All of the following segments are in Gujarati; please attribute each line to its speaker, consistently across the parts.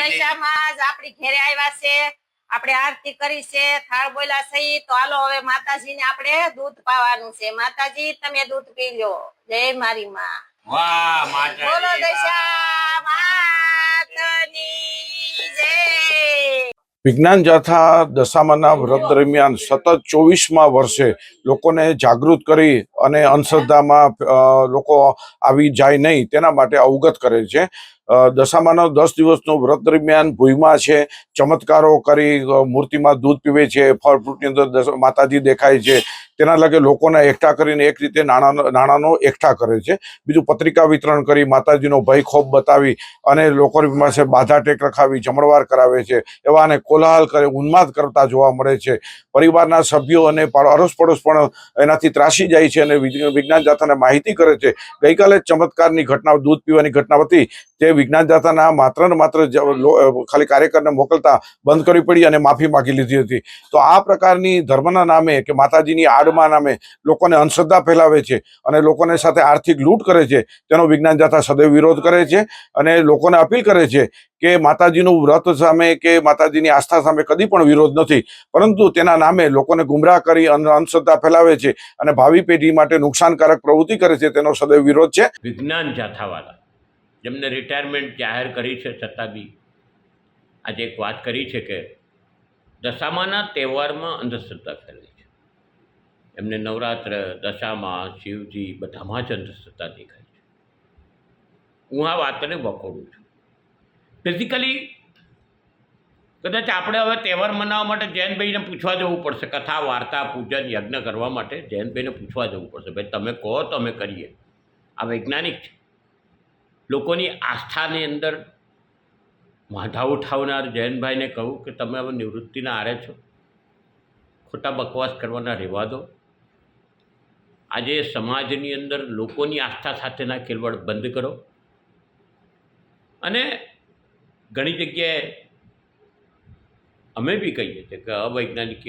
Speaker 1: દશામાં જ આપણી ઘેરે આવ્યા છે, આપણે આરતી કરી છે, થાળ બોલ્યા છે, તો હાલો હવે માતાજીને આપણે દૂધ પાવાનું છે। માતાજી તમે દૂધ પી લો। જય મારી માં।
Speaker 2: વાહ માતાજી,
Speaker 1: બોલો દશા માતની જય।
Speaker 3: વિજ્ઞાન જાથા દશામાના વ્રત દરમિયાન સતત 24મા વર્ષે લોકોને જાગૃત કરી અને અંધશ્રદ્ધામાં લોકો આવી જાય નહીં તેના માટે અવગત કરે છે। દશામાનો 10 દિવસનો વ્રત દરમિયાન ભૂઈમાં છે, ચમત્કારો કરી મૂર્તિમાં દૂધ પીવે છે, ફળ ફ્રૂટની અંદર માતાજી દેખાય છે, તેના લગે લોકોને એકઠા કરીને એક રીતે નાણાંનો એકઠા કરે છે। બીજું પત્રિકા વિતરણ કરી માતાજીનો ભય ખોફ બતાવી અને લોકોની પાસે બાધા ટેક રખાવી જમણવાર કરાવે છે। એવા અને કોલાહલ કરે ઉન્માદ કરતા જોવા મળે છે। પરિવારના સભ્યો અને અડોશ પડોશ પણ એનાથી ત્રાસી જાય છે અને વિજ્ઞાન જાથાને માહિતી કરે છે। ગઈકાલે ચમત્કારની ઘટના, દૂધ પીવાની ઘટના હતી, તે વિજ્ઞાન જાથાના માત્ર ને માત્ર ખાલી કાર્યકરને મોકલતા બંધ કરવી પડી અને માફી માગી લીધી હતી। તો આ પ્રકારની ધર્મના નામે કે માતાજીની આડમાં નામે લોકોને અંધશ્રદ્ધા ફેલાવે છે અને લોકોને સાથે આર્થિક લૂંટ કરે છે, તેનો વિજ્ઞાન જાથા સદૈવ વિરોધ કરે છે અને લોકોને અપીલ કરે છે કે માતાજીનું વ્રત સામે કે માતાજીની આસ્થા સામે કદી પણ વિરોધ નથી, પરંતુ તેના નામે લોકોને ગુમરાહ કરી અંધશ્રદ્ધા ફેલાવે છે અને ભાવિ પેઢી માટે નુકસાનકારક પ્રવૃત્તિ કરે છે, તેનો સદૈવ વિરોધ છે।
Speaker 2: વિજ્ઞાન જાથાવાળા જેમને રિટાયરમેન્ટ જાહેર કરી છે છતાં બી આજે એક વાત કરી છે કે દશામાના તહેવારમાં અંધશ્રદ્ધા ફેલાય છે। એમને નવરાત્ર, દશામાં, શિવજી બધામાં જ અંધશ્રદ્ધા દેખાય છે। હું આ વાતને વખોડું છું। બેઝિકલી કદાચ આપણે હવે તહેવાર મનાવવા માટે જૈનભાઈને પૂછવા જવું પડશે, કથા, વાર્તા, પૂજન, યજ્ઞ કરવા માટે જૈનભાઈને પૂછવા જવું પડશે, ભાઈ તમે કહો તો અમે કરીએ। આ વૈજ્ઞાનિક છે। લોકોની આસ્થાની અંદર વાંધા ઉઠાવનાર જૈનભાઈને કહું કે તમે હવે નિવૃત્તિના આરે છો, ખોટા બકવાસ કરવાના રહેવા દો। આજે સમાજની અંદર લોકોની આસ્થા સાથેના ખેલવાડ બંધ કરો। અને ઘણી જગ્યાએ અમે બી કહીએ છીએ કે અવૈજ્ઞાનિક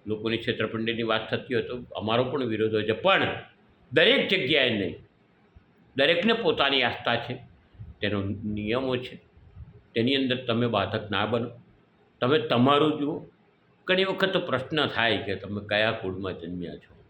Speaker 2: લોકોની છેતરપિંડીની વાત થતી હોય તો અમારો પણ વિરોધ હોય છે, પણ દરેક જગ્યાએ નહીં। દરેકને પોતાની આસ્થા છે, તેનો નિયમો છે, તેની અંદર તમે બાધક ના બનો, તમે તમારું જુઓ। ઘણી વખત તો પ્રશ્ન થાય કે તમે કયા કુળમાં જન્મ્યા છો।